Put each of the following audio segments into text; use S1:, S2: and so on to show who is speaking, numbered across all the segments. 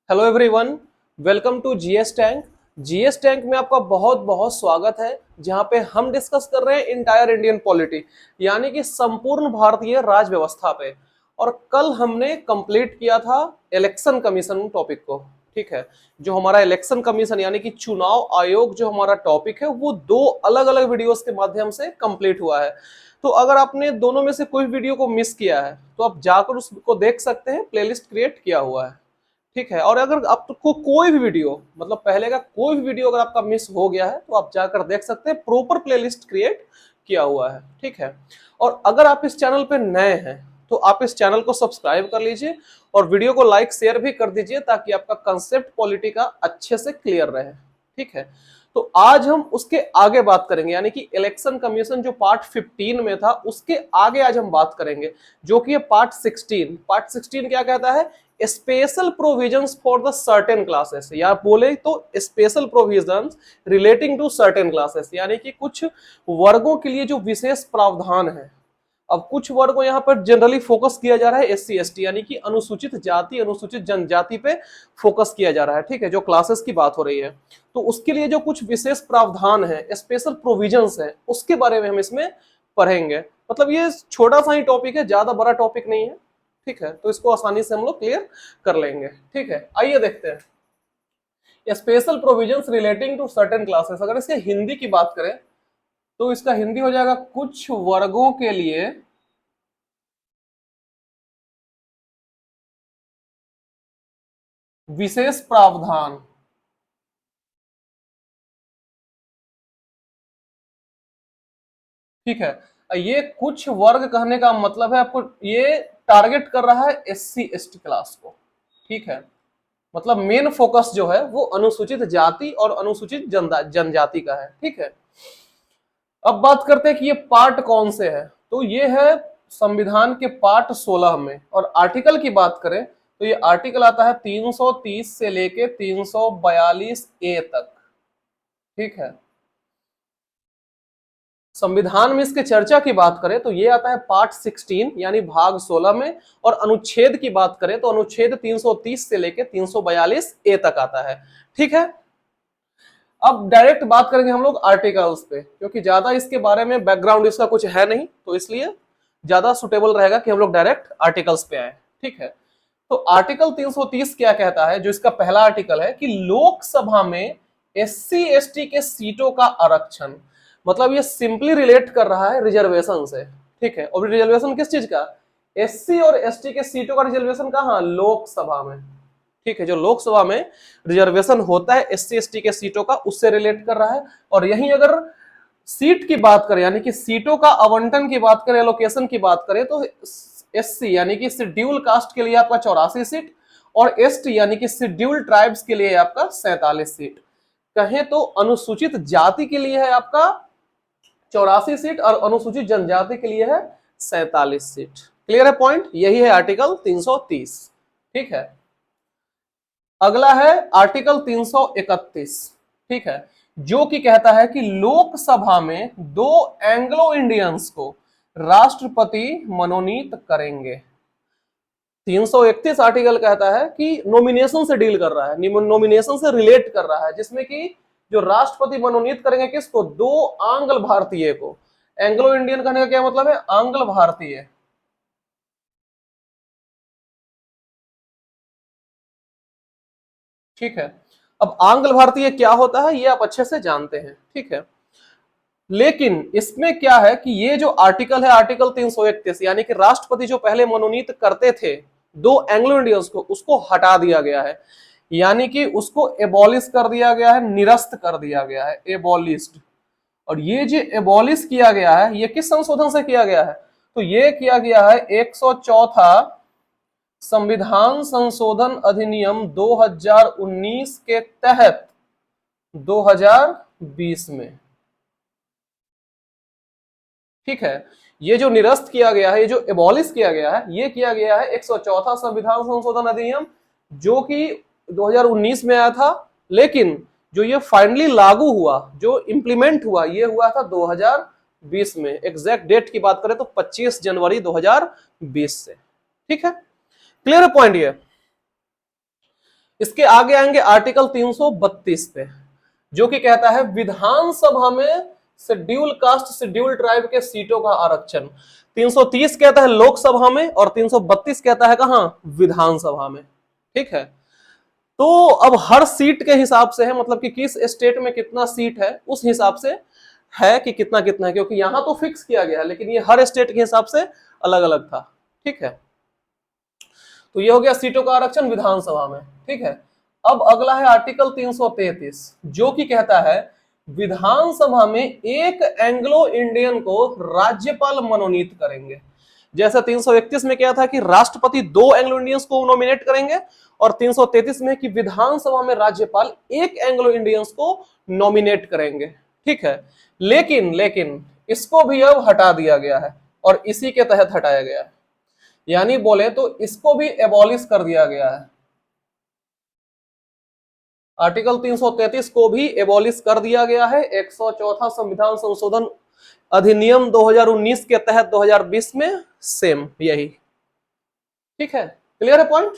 S1: Hello everyone, welcome to GS tank. GS tank में आपका बहुत बहुत स्वागत है, जहां पे हम डिस्कस कर रहे हैं इंटायर इंडियन पॉलिटी, यानी कि संपूर्ण भारतीय राज व्यवस्था पे। और कल हमने कंप्लीट किया था इलेक्शन कमीशन टॉपिक को। ठीक है, जो हमारा इलेक्शन कमीशन यानी कि चुनाव आयोग जो हमारा टॉपिक है वो दो अलग अलग वीडियोस के माध्यम से कंप्लीट हुआ है। तो अगर आपने दोनों में से कोई वीडियो को मिस किया है तो आप जाकर उसको देख सकते हैं, प्लेलिस्ट क्रिएट किया हुआ है। ठीक है, और अगर आपको कोई भी वीडियो मतलब पहले का कोई भी वीडियो अगर आपका मिस हो गया है तो आप जाकर देख सकते हैं, प्रॉपर प्लेलिस्ट क्रिएट किया हुआ है। ठीक है, और अगर आप इस चैनल पे नए हैं तो आप इस चैनल को सब्सक्राइब कर लीजिए और वीडियो को लाइक शेयर भी कर दीजिए, ताकि आपका कंसेप्ट पॉलिटी का अच्छे से क्लियर रहे। ठीक है, तो आज हम उसके आगे बात करेंगे, यानी कि इलेक्शन कमीशन जो पार्ट 15 में था उसके आगे आज हम बात करेंगे, जो कि है पार्ट 16। पार्ट 16 क्या कहता है? Special provisions for the certain classes, या बोले तो special provisions relating to certain classes, यानी कि कुछ वर्गों के लिए जो विशेष प्रावधान है। अब कुछ वर्गों यहाँ पर जनरली फोकस किया जा रहा है एससी एसटी, यानी कि अनुसूचित जाति अनुसूचित जनजाति पे फोकस किया जा रहा है। ठीक है, जो क्लासेस की बात हो रही है, तो उसके लिए जो कुछ विशेष प्रावधान है, स्पेशल प्रोविजंस है, उसके बारे में हम इसमें पढ़ेंगे। मतलब ये छोटा सा ही टॉपिक है, ज्यादा बड़ा टॉपिक नहीं है। ठीक है, तो इसको आसानी से हम लोग क्लियर कर लेंगे। ठीक है, आइए देखते हैं special provisions relating to certain classes. अगर इसके हिंदी की बात करें तो इसका हिंदी हो जाएगा कुछ वर्गों के लिए विशेष प्रावधान। ठीक है, ये कुछ वर्ग कहने का मतलब है आपको, ये टारगेट कर रहा है एससी एसटी क्लास को। ठीक है, मतलब मेन फोकस जो है वो अनुसूचित जाति और अनुसूचित जनजाति का है। ठीक है, अब बात करते हैं कि ये पार्ट कौन से है। तो ये है संविधान के पार्ट 16 में, और आर्टिकल की बात करें तो ये आर्टिकल आता है 330 से लेके 342 ए तक। ठीक है, संविधान में इसके चर्चा की बात करें तो ये आता है पार्ट 16 यानी भाग 16 में, और अनुच्छेद की बात करें तो अनुच्छेद 330 से लेके 342 ए तक आता है। ठीक है, अब डायरेक्ट बात करेंगे हम लोग आर्टिकल्स पे, क्योंकि ज्यादा इसके बारे में बैकग्राउंड इसका कुछ है नहीं, तो इसलिए ज्यादा सुटेबल रहेगा कि हम लोग डायरेक्ट आर्टिकल्स पे आए। ठीक है, तो आर्टिकल 330 क्या कहता है? जो इसका पहला आर्टिकल है कि लोकसभा में एससी एसटी के सीटों का आरक्षण, मतलब ये सिंपली रिलेट कर रहा है रिजर्वेशन से। ठीक है, और रिजर्वेशन किस चीज का? एससी और एसटी के सीटों का रिजर्वेशन कहां? लोकसभा में। ठीक है, जो लोकसभा में रिजर्वेशन होता है एससी एसटी के सीटों का, उससे रिलेट कर रहा है। और यही अगर सीट की बात करें, यानी कि सीटों का आवंटन की बात करें, एलोकेशन की बात करें, तो एससी यानी कि शेड्यूल कास्ट के लिए आपका 84 सीट, और एसटी यानी कि शेड्यूल ट्राइब्स के लिए आपका 47 सीट। कहें तो अनुसूचित जाति के लिए है आपका 84 सीट और अनुसूचित जनजाति के लिए है 47 सीट। क्लियर है पॉइंट? यही है आर्टिकल 330। ठीक है, अगला है आर्टिकल 331। ठीक है, जो कि कहता है कि लोकसभा में दो एंग्लो इंडियंस को राष्ट्रपति मनोनीत करेंगे। 331 आर्टिकल कहता है कि नॉमिनेशन से डील कर रहा है, नॉमिनेशन से रिलेट कर रहा है, जिसमें कि जो राष्ट्रपति मनोनीत करेंगे किसको? दो आंग्ल भारतीय को। एंग्लो इंडियन कहने का क्या मतलब है? आंग्ल भारतीय। ठीक है, अब आंग्ल भारतीय क्या होता है ये आप अच्छे से जानते हैं। ठीक है, लेकिन इसमें क्या है कि ये जो आर्टिकल है आर्टिकल 331, यानी कि राष्ट्रपति जो पहले मनोनीत करते थे दो एंग्लो इंडियंस को, उसको हटा दिया गया है, यानी कि उसको एबॉलिश कर दिया गया है, निरस्त कर दिया गया है, एबॉलिस्ड। और ये जो एबॉलिश किया गया है ये किस संशोधन से किया गया है? तो ये किया गया है 104 संविधान संशोधन अधिनियम 2019 के तहत 2020 में। ठीक है, ये जो निरस्त किया गया है, ये जो एबॉलिश किया गया है, ये किया गया है 104 संविधान संशोधन अधिनियम, जो कि 2019 में आया था। लेकिन जो ये फाइनली लागू हुआ, जो इंप्लीमेंट हुआ, ये हुआ था 2020 में। एग्जैक्ट डेट की बात करें तो 25 जनवरी 2020 से। ठीक है, क्लियर पॉइंट ये। इसके आगे आएंगे आर्टिकल 332 पे, जो कि कहता है विधानसभा में शेड्यूल कास्ट शेड्यूल ट्राइब के सीटों का आरक्षण। 330 कहता है लोकसभा में और 332 कहता है कहां, विधानसभा में। ठीक है, तो अब हर सीट के हिसाब से है, मतलब कि किस स्टेट में कितना सीट है उस हिसाब से है कि कितना कितना है, क्योंकि यहां तो फिक्स किया गया है लेकिन ये हर स्टेट के हिसाब से अलग अलग था। ठीक है, तो ये हो गया सीटों का आरक्षण विधानसभा में। ठीक है, अब अगला है आर्टिकल 333, जो कि कहता है विधानसभा में एक एंग्लो इंडियन को राज्यपाल मनोनीत करेंगे। जैसे 331 में क्या था कि राष्ट्रपति 2 एंग्लो इंडियंस को नॉमिनेट करेंगे, और 333 में कि विधानसभा में राज्यपाल एक एंग्लो इंडियंस को नॉमिनेट करेंगे। ठीक है, लेकिन लेकिन इसको भी अब हटा दिया गया है और इसी के तहत हटाया गया है, यानी बोले तो इसको भी एबॉलिश कर दिया गया है। आर्टिकल 333 को भी एबॉलिश कर दिया गया है 104वां संविधान संशोधन अधिनियम 2019 के तहत 2020 में सेम यही। ठीक है, क्लियर है पॉइंट।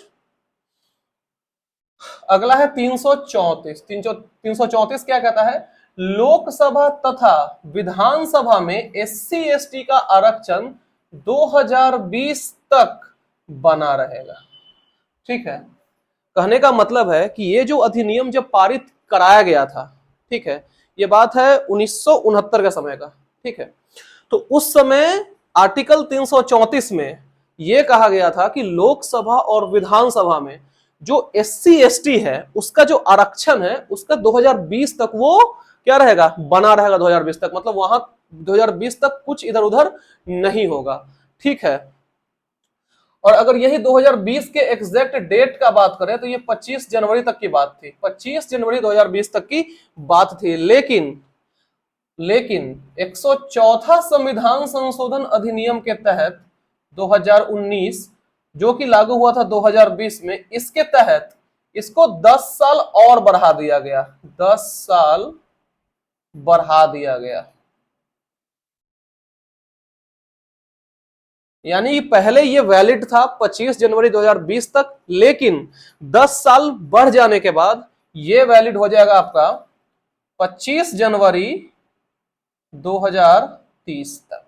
S1: अगला है 334। 334 क्या कहता है, लोकसभा तथा विधानसभा में एससी एसटी का आरक्षण 2020 तक बना रहेगा। ठीक है, कहने का मतलब है कि ये जो अधिनियम जब पारित कराया गया था, ठीक है, ये बात है 1969 के समय का। ठीक है, तो उस समय आर्टिकल 334 में यह कहा गया था कि लोकसभा और विधानसभा में जो एससी एसटी है उसका जो आरक्षण है उसका 2020 तक वो क्या रहेगा, बना रहेगा 2020 तक, मतलब वहां 2020 तक कुछ इधर उधर नहीं होगा। ठीक है, और अगर यही 2020 के एग्जैक्ट डेट का बात करें तो ये 25 जनवरी तक की बात थी, 25 जनवरी 2020 तक की बात थी। लेकिन 104वां संविधान संशोधन अधिनियम के तहत 2019 जो कि लागू हुआ था 2020 में, इसके तहत इसको 10 साल और बढ़ा दिया गया, 10 साल बढ़ा दिया गया। यानी पहले ये वैलिड था 25 जनवरी 2020 तक, लेकिन 10 साल बढ़ जाने के बाद ये वैलिड हो जाएगा आपका 25 जनवरी 2030 तक।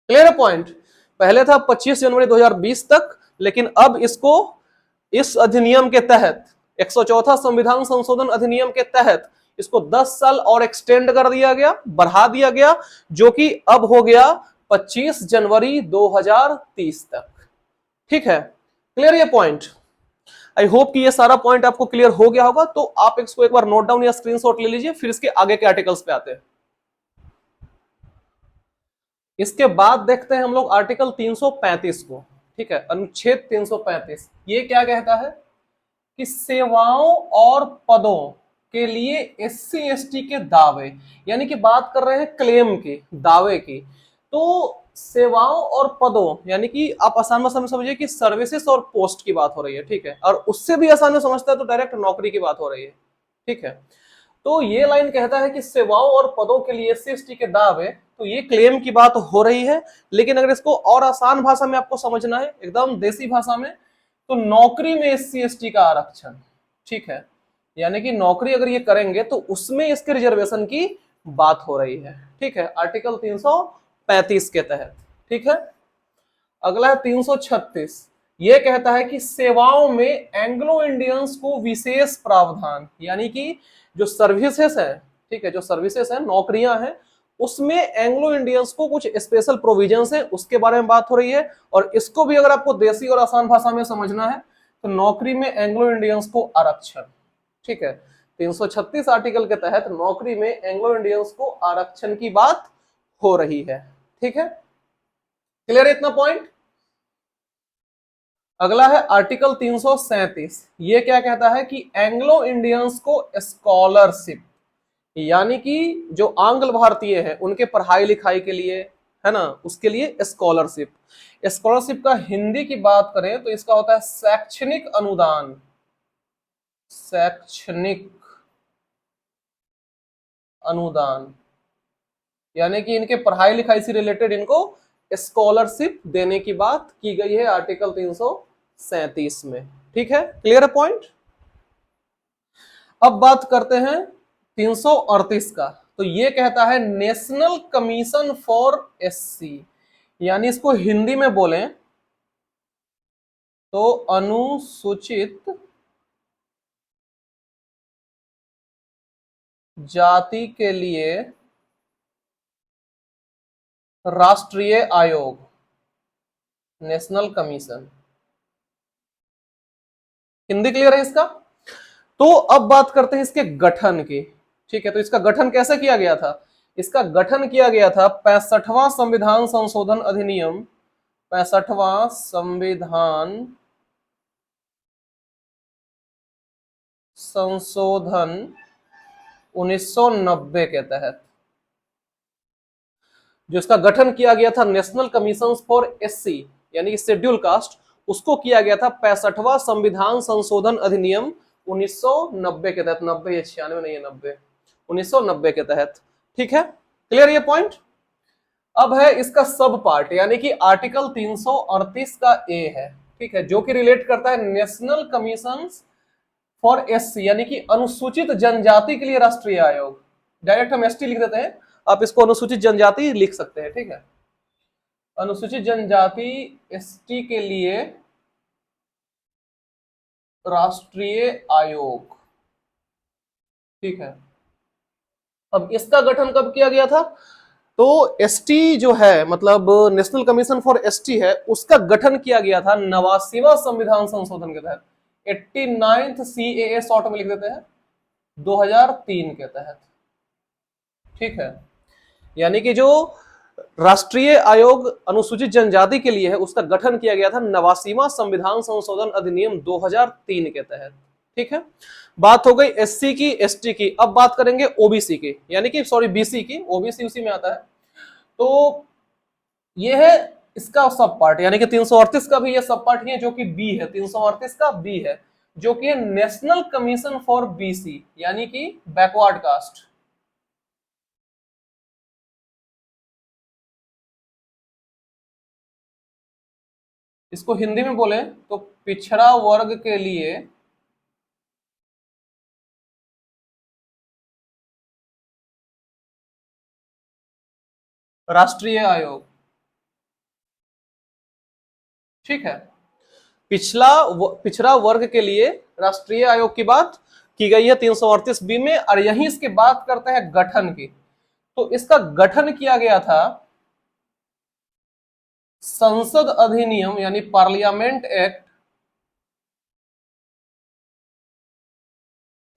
S1: Clear point. पहले था 25 जनवरी 2020 तक, लेकिन अब इसको इस अधिनियम के तहत 104वां संविधान संशोधन अधिनियम के तहत इसको 10 साल और एक्सटेंड कर दिया गया, बढ़ा दिया गया, जो कि अब हो गया 25 जनवरी 2030 तक। ठीक है, क्लियर ये पॉइंट। आई होप कि ये सारा पॉइंट आपको क्लियर हो गया होगा। तो आप इसको एक बार नोट डाउन या स्क्रीनशॉट ले लीजिए, फिर इसके आगे के आर्टिकल्स पे आते हैं। इसके बाद देखते हैं हम लोग आर्टिकल 335 को। ठीक है, अनुच्छेद 335 ये क्या कहता है कि सेवाओं और पदों के लिए एससी एसटी के दावे, यानी कि बात कर रहे हैं क्लेम की, दावे की, तो सेवाओं और पदों यानी कि आप आसान भाषा में समझिए कि सर्विसेज और पोस्ट की बात हो रही है। ठीक है, और उससे भी आसान में समझता है तो डायरेक्ट नौकरी की बात हो रही है। ठीक है, तो ये लाइन कहता है कि सेवाओं और पदों के लिए एससी एसटी के दावे, तो ये क्लेम की बात हो रही है। लेकिन अगर इसको और आसान भाषा में आपको समझना है, एकदम देसी भाषा में, तो नौकरी में एससी एसटी का आरक्षण। ठीक है, यानी कि नौकरी अगर ये करेंगे तो उसमें इसके रिजर्वेशन की बात हो रही है। ठीक है, आर्टिकल 335 के तहत। ठीक है, अगला है 336। यह कहता है कि सेवाओं में एंग्लो इंडियंस को विशेष प्रावधान, यानी कि जो सर्विसेज है, ठीक है, जो सर्विसेज है, नौकरियां हैं, उसमें एंग्लो इंडियंस को कुछ स्पेशल प्रोविजंस है, उसके बारे में बात हो रही है। और इसको भी अगर आपको देसी और आसान भाषा में समझना है तो नौकरी में एंग्लो इंडियंस को आरक्षण। ठीक है, 336 आर्टिकल के तहत नौकरी में एंग्लो इंडियंस को आरक्षण की बात हो रही है। ठीक है, क्लियर है इतना पॉइंट। अगला है आर्टिकल 337। ये क्या कहता है कि एंग्लो इंडियंस को स्कॉलरशिप, यानी कि जो आंग्ल भारतीय है उनके पढ़ाई लिखाई के लिए, है ना, उसके लिए स्कॉलरशिप। स्कॉलरशिप का हिंदी की बात करें तो इसका होता है शैक्षणिक अनुदान, शैक्षणिक अनुदान, यानी कि इनके पढ़ाई लिखाई से रिलेटेड इनको स्कॉलरशिप देने की बात की गई है आर्टिकल 1937 में। ठीक है, क्लियर है पॉइंट। अब बात करते हैं 338 का। तो ये कहता है नेशनल कमीशन फॉर एससी, यानी इसको हिंदी में बोलें तो अनुसूचित जाति के लिए राष्ट्रीय आयोग, नेशनल कमीशन। हिंदी क्लियर है इसका। तो अब बात करते हैं इसके गठन की। ठीक है, तो इसका गठन कैसे किया गया था? इसका गठन किया गया था 65वां संविधान संशोधन अधिनियम, 65वां संविधान संशोधन 1990 के तहत। जो इसका गठन किया गया था नेशनल कमीशन फॉर एससी यानी शेड्यूल कास्ट, उसको किया गया था 65वां संविधान संशोधन अधिनियम 1990 के तहत। 90 या 96 नहीं है, 90, 1990 के तहत। ठीक है, क्लियर ये पॉइंट। अब है इसका सब पार्ट, यानी कि आर्टिकल 338 का ए है। ठीक है, जो कि रिलेट करता है नेशनल कमीशन फॉर एससी यानी कि अनुसूचित जनजाति के लिए राष्ट्रीय आयोग। डायरेक्ट हम एसटी लिख देते हैं, आप इसको अनुसूचित जनजाति लिख सकते हैं। ठीक है, अनुसूचित जनजाति एसटी के लिए राष्ट्रीय आयोग। ठीक है, अब इसका गठन कब किया गया था? तो एसटी जो है, मतलब नेशनल कमीशन फॉर एसटी है, उसका गठन किया गया था 89वां संविधान संशोधन के तहत। 89th CAA शॉर्ट में लिख देते हैं, 2003 के तहत। ठीक है, यानी कि जो राष्ट्रीय आयोग अनुसूचित जनजाति के लिए है, उसका गठन किया गया था 89वां संविधान संशोधन अधिनियम 2003 के तहत। ठीक है, बात हो गई एससी की, एसटी की। अब बात करेंगे ओबीसी की, यानी कि सॉरी बीसी की, ओबीसी उसी में आता है। तो ये है इसका सब पार्ट, यानी कि 338 का भी ये सब पार्ट ही है, जो कि बी है। 338 का बी है, जो कि नेशनल कमीशन फॉर बीसी यानी कि बैकवर्ड कास्ट। इसको हिंदी में बोले तो पिछड़ा वर्ग के लिए राष्ट्रीय आयोग। ठीक है, पिछड़ा वर्ग के लिए राष्ट्रीय आयोग की बात की गई है 338 बी में। और यही इसकी बात करते हैं गठन की। तो इसका गठन किया गया था संसद अधिनियम यानी पार्लियामेंट एक्ट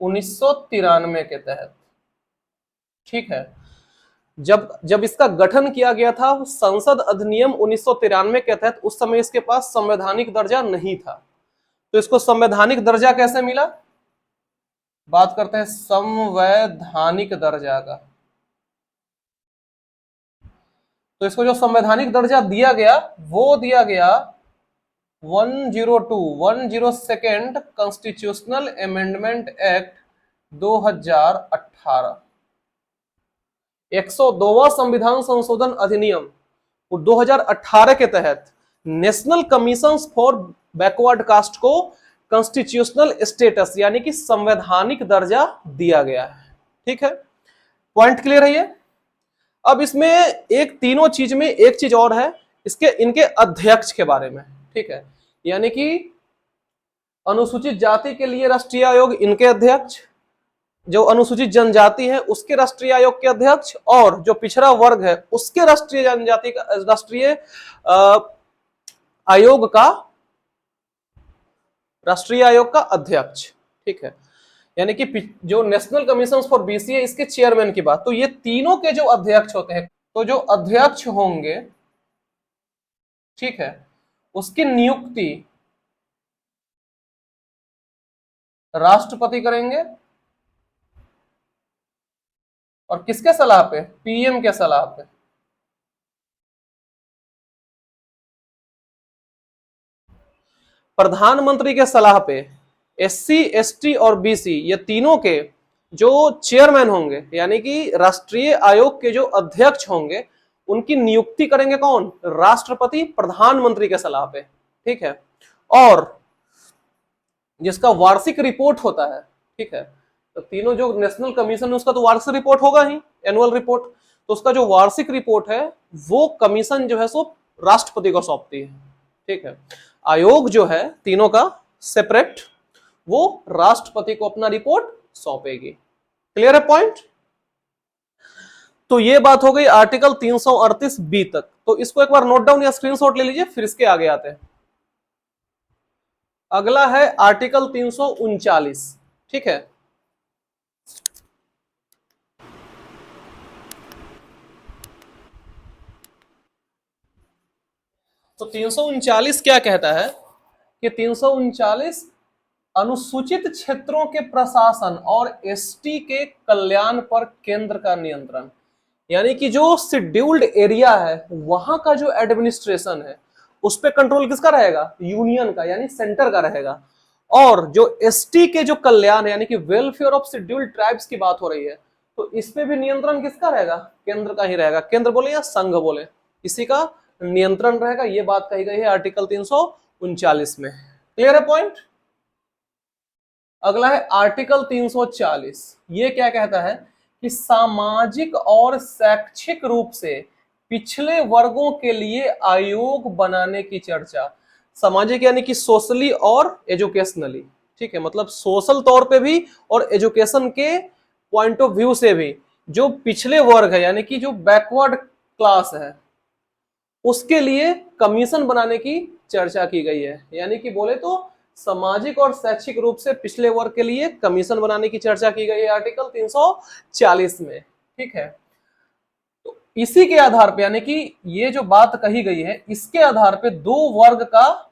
S1: 1993 के तहत। ठीक है, जब इसका गठन किया गया था संसद अधिनियम 1993 के तहत, उस समय इसके पास संवैधानिक दर्जा नहीं था। तो इसको संवैधानिक दर्जा कैसे मिला? बात करते हैं संवैधानिक दर्जा का। तो इसको जो संवैधानिक दर्जा दिया गया, वो दिया गया 102 कॉन्स्टिट्यूशनल अमेंडमेंट एक्ट 2018। 102वां संविधान संशोधन अधिनियम 2018 के तहत national commission for backward caste को कॉन्स्टिट्यूशनल स्टेटस यानी कि संवैधानिक दर्जा दिया गया है। ठीक है, पॉइंट क्लियर है ये। अब इसमें एक तीनों चीज में एक चीज और है, इनके अध्यक्ष के बारे में। ठीक है, यानी कि अनुसूचित जाति के लिए राष्ट्रीय आयोग, इनके अध्यक्ष, जो अनुसूचित जनजाति है उसके राष्ट्रीय आयोग के अध्यक्ष, और जो पिछड़ा वर्ग है उसके राष्ट्रीय जनजाति का राष्ट्रीय आयोग का अध्यक्ष। ठीक है, यानी कि जो नेशनल कमीशन फॉर बीसी है इसके चेयरमैन की बात। तो ये तीनों के जो अध्यक्ष होते हैं, तो जो अध्यक्ष होंगे, ठीक है, उसकी नियुक्ति राष्ट्रपति करेंगे। और किसके सलाह पे? पीएम के सलाह पे। प्रधानमंत्री के सलाह पे एससी, एसटी और बीसी ये तीनों के जो चेयरमैन होंगे, यानी कि राष्ट्रीय आयोग के जो अध्यक्ष होंगे, उनकी नियुक्ति करेंगे कौन? राष्ट्रपति प्रधानमंत्री के सलाह पे। ठीक है, और जिसका वार्षिक रिपोर्ट होता है, ठीक है, तो तीनों जो नेशनल कमीशन है उसका तो वार्षिक रिपोर्ट होगा ही, एनुअल रिपोर्ट, तो उसका जो वार्षिक रिपोर्ट है वो कमीशन जो है सो राष्ट्रपति को सौंपती है, ठीक है। आयोग जो है तीनों का सेपरेट, वो राष्ट्रपति को अपना रिपोर्ट सौंपेगी। क्लियर है पॉइंट? तो ये बात हो गई आर्टिकल 338 बी तक। तो इसको एक बार नोट डाउन या स्क्रीनशॉट ले लीजिए, फिर इसके आगे आते हैं। अगला है आर्टिकल 339, ठीक है। तो 339 क्या कहता है कि 339 अनुसूचित क्षेत्रों के प्रशासन और एसटी के कल्याण पर केंद्र का नियंत्रण, यानी कि जो शेड्यूल्ड एरिया है वहां का जो एडमिनिस्ट्रेशन है उस पे कंट्रोल किसका रहेगा? यूनियन का, यानी सेंटर का रहेगा। और जो एसटी के जो कल्याण है यानी कि वेलफेयर ऑफ शेड्यूल्ड ट्राइब्स की बात हो रही है, तो इस पे भी नियंत्रण किसका रहेगा? केंद्र का ही रहेगा। केंद्र बोले या संघ बोले, इसी का नियंत्रण रहेगा। ये बात कही गई है आर्टिकल 339 में। क्लियर है पॉइंट? अगला है आर्टिकल 340। ये क्या कहता है कि सामाजिक और शैक्षिक रूप से पिछड़े वर्गों के लिए आयोग बनाने की चर्चा। सामाजिक यानी कि सोशली और एजुकेशनली, ठीक है, मतलब सोशल तौर पे भी और एजुकेशन के पॉइंट ऑफ व्यू से भी जो पिछले वर्ग है यानी कि जो बैकवर्ड क्लास है उसके लिए कमीशन बनाने की चर्चा की गई है। यानी कि बोले तो सामाजिक और शैक्षिक रूप से पिछले वर्ग के लिए कमीशन बनाने की चर्चा की गई है आर्टिकल 340 में, ठीक है। तो इसी के आधार पे यानी कि ये जो बात कही गई है इसके आधार पे दो वर्ग का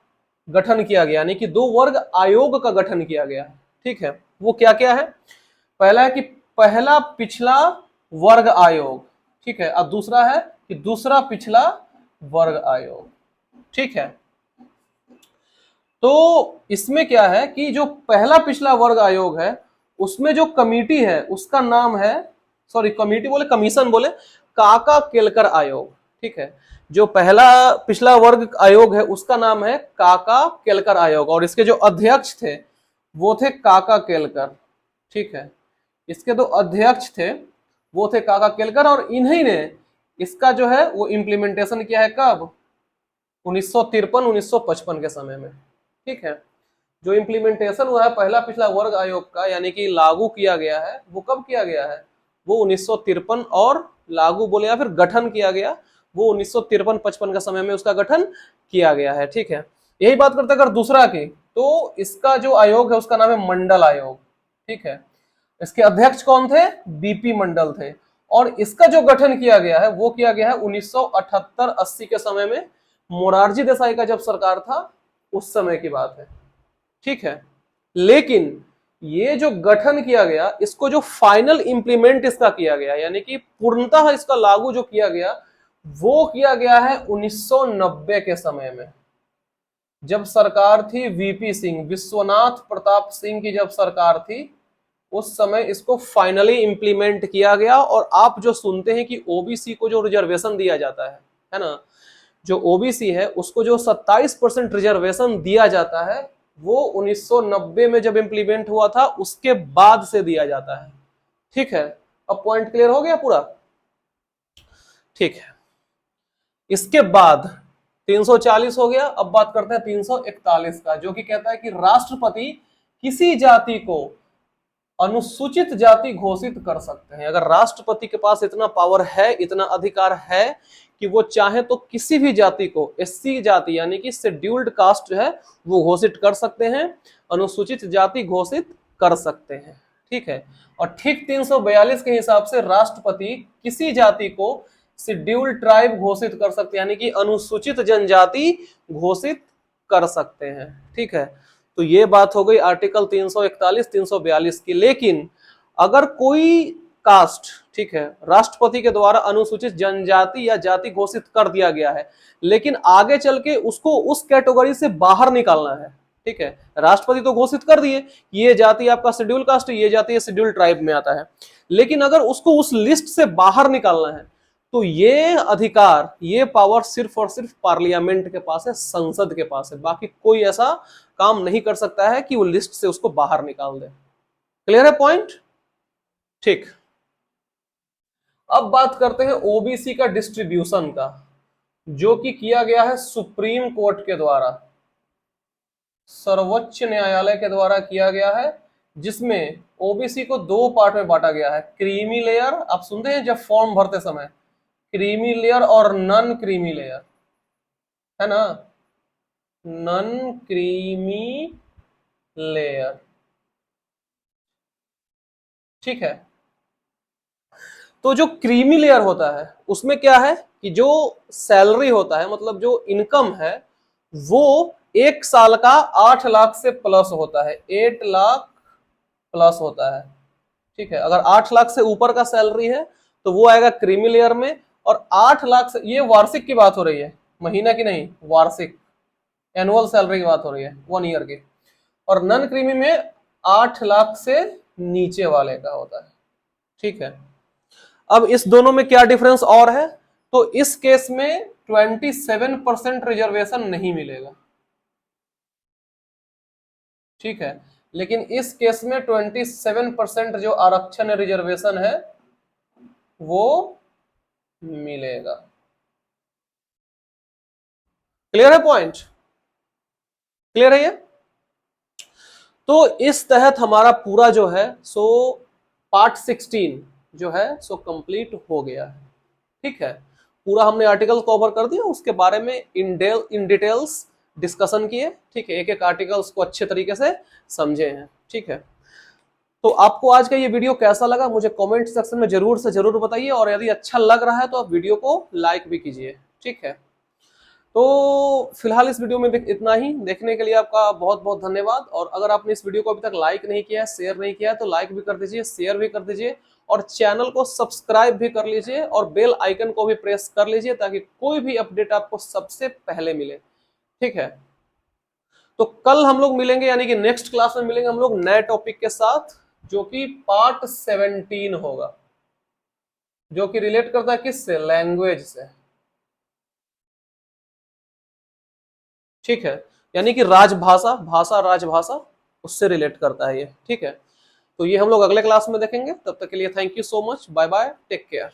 S1: गठन किया गया, यानी कि दो वर्ग आयोग का गठन किया गया, ठीक है। वो क्या क्या है? पहला है कि पहला पिछला वर्ग आयोग, ठीक है, और दूसरा है कि दूसरा पिछला वर्ग आयोग, ठीक है। तो इसमें क्या है कि जो पहला पिछला वर्ग आयोग है उसमें जो कमिटी है उसका नाम है, सॉरी कमिटी बोले कमीशन बोले, काका केलकर आयोग, ठीक है। जो पहला पिछला वर्ग आयोग है उसका नाम है काका केलकर आयोग और इसके जो अध्यक्ष थे वो थे काका केलकर, ठीक है। इसके दो अध्यक्ष थे वो थे काका केलकर और इन्हीं ने इसका जो है वो इम्प्लीमेंटेशन किया है। कब? 1953-1955 के समय में, ठीक है। जो इम्प्लीमेंटेशन हुआ है पहला पिछला वर्ग आयोग का यानी कि लागू किया गया है, वो कब किया गया है? वो 1953 और लागू बोले या फिर गठन किया गया वो 1953-55 का समय में उसका गठन किया गया है, ठीक है। यही बात करते अगर दूसरा की, तो इसका जो आयोग है उसका नाम है मंडल आयोग, ठीक है। इसके अध्यक्ष कौन थे? बीपी मंडल थे। और इसका जो गठन किया गया है वो किया गया है 1978-80 के समय में, मोरारजी देसाई का जब सरकार था उस समय की बात है, ठीक है। लेकिन ये जो गठन किया गया इसको जो फाइनल इंप्लीमेंट इसका किया गया यानी कि पूर्णतः इसका लागू जो किया गया वो किया गया है 1990 के समय में, जब सरकार थी वीपी सिंह, विश्वनाथ प्रताप सिंह की जब सरकार थी उस समय इसको फाइनली इंप्लीमेंट किया गया। और आप जो सुनते हैं कि ओबीसी को जो रिजर्वेशन दिया जाता है ना, जो ओबीसी है उसको जो 27% रिजर्वेशन दिया जाता है वो 1990 में जब इंप्लीमेंट हुआ था उसके बाद से दिया जाता है, ठीक है। अब पॉइंट क्लियर हो गया पूरा, ठीक है। इसके बाद 340 हो गया। अब बात करते हैं 341 का, जो कि कहता है कि राष्ट्रपति किसी जाति को अनुसूचित जाति घोषित कर सकते हैं। अगर राष्ट्रपति के पास इतना पावर है, इतना अधिकार है कि वो चाहे तो किसी भी जाति को, एससी जाति यानी कि शेड्यूल्ड कास्ट जो है वो घोषित कर सकते हैं, अनुसूचित जाति घोषित कर सकते हैं, ठीक है। और ठीक 342 के हिसाब से राष्ट्रपति किसी जाति को शेड्यूल्ड ट्राइब घोषित कर सकते हैं यानी कि अनुसूचित जनजाति घोषित कर सकते हैं, ठीक है। तो ये बात हो गई आर्टिकल 341-342 की। लेकिन अगर कोई कास्ट, ठीक है, राष्ट्रपति के द्वारा अनुसूचित जनजाति या जाति घोषित कर दिया गया है लेकिन आगे चल के उसको उस कैटेगरी से बाहर निकालना है, ठीक है। राष्ट्रपति तो घोषित कर दिए ये जाति आपका शेड्यूल कास्ट, ये जाति शेड्यूल ट्राइब में आता है, लेकिन अगर उसको उस लिस्ट से बाहर निकालना है तो ये अधिकार, ये पावर सिर्फ और सिर्फ पार्लियामेंट के पास है, संसद के पास है। बाकी कोई ऐसा काम नहीं कर सकता है कि वो लिस्ट से उसको बाहर निकाल दे। क्लियर है पॉइंट? ठीक। अब बात करते हैं ओबीसी का डिस्ट्रीब्यूशन का, जो कि किया गया है सुप्रीम कोर्ट के द्वारा, सर्वोच्च न्यायालय के द्वारा किया गया है, जिसमें ओबीसी को दो पार्ट में बांटा गया है। क्रीमी लेयर, आप सुनते हैं जब फॉर्म भरते समय, क्रीमी लेयर और नॉन क्रीमी लेयर, है ना, नॉन क्रीमी लेयर, ठीक है। तो जो क्रीमी लेयर होता है उसमें क्या है कि जो सैलरी होता है, मतलब जो इनकम है, वो 1 साल का 8 लाख से प्लस होता है, 8 लाख प्लस होता है, ठीक है। अगर 8 लाख से ऊपर का सैलरी है तो वो आएगा क्रीमी लेयर में, और 8 लाख से, ये वार्षिक की बात हो रही है, महीना की नहीं, वार्षिक, एनुअल सैलरी की बात हो रही है, 1 ईयर की। और नॉन क्रीमी में 8 लाख से नीचे वाले का होता है, ठीक है। अब इस दोनों में क्या डिफरेंस और है, तो इस केस में 27% रिजर्वेशन नहीं मिलेगा, ठीक है। लेकिन इस केस में 27% जो आरक्षण रिजर्वेशन है वो मिलेगा। क्लियर है पॉइंट? क्लियर है ये? तो इस तहत हमारा पूरा जो है सो पार्ट 16 जो है सो कंप्लीट हो गया है, ठीक है। पूरा हमने आर्टिकल कवर कर दिया, उसके बारे में इन डिटेल्स डिस्कशन किए, ठीक है। एक एक आर्टिकल्स को अच्छे तरीके से समझे हैं, ठीक है। तो आपको आज का ये वीडियो कैसा लगा मुझे कमेंट सेक्शन में जरूर से जरूर बताइए, और यदि अच्छा लग रहा है तो आप वीडियो को लाइक भी कीजिए, ठीक है। तो फिलहाल इस वीडियो में इतना ही। देखने के लिए आपका बहुत बहुत धन्यवाद। और अगर आपने इस वीडियो को अभी तक लाइक नहीं किया है, शेयर नहीं किया है, तो लाइक भी कर दीजिए, शेयर भी कर दीजिए, और चैनल को सब्सक्राइब भी कर लीजिए, और बेल आइकन को भी प्रेस कर लीजिए, ताकि कोई भी अपडेट आपको सबसे पहले मिले, ठीक है। तो कल हम लोग मिलेंगे, यानी कि नेक्स्ट क्लास में मिलेंगे हम लोग नए टॉपिक के साथ, जो कि पार्ट 17 होगा, जो कि रिलेट करता है किससे? लैंग्वेज से, ठीक है। यानी कि राजभाषा, भाषा राजभाषा, उससे रिलेट करता है ये, ठीक है। तो ये हम लोग अगले क्लास में देखेंगे। तब तक के लिए thank you so much, bye bye, take care.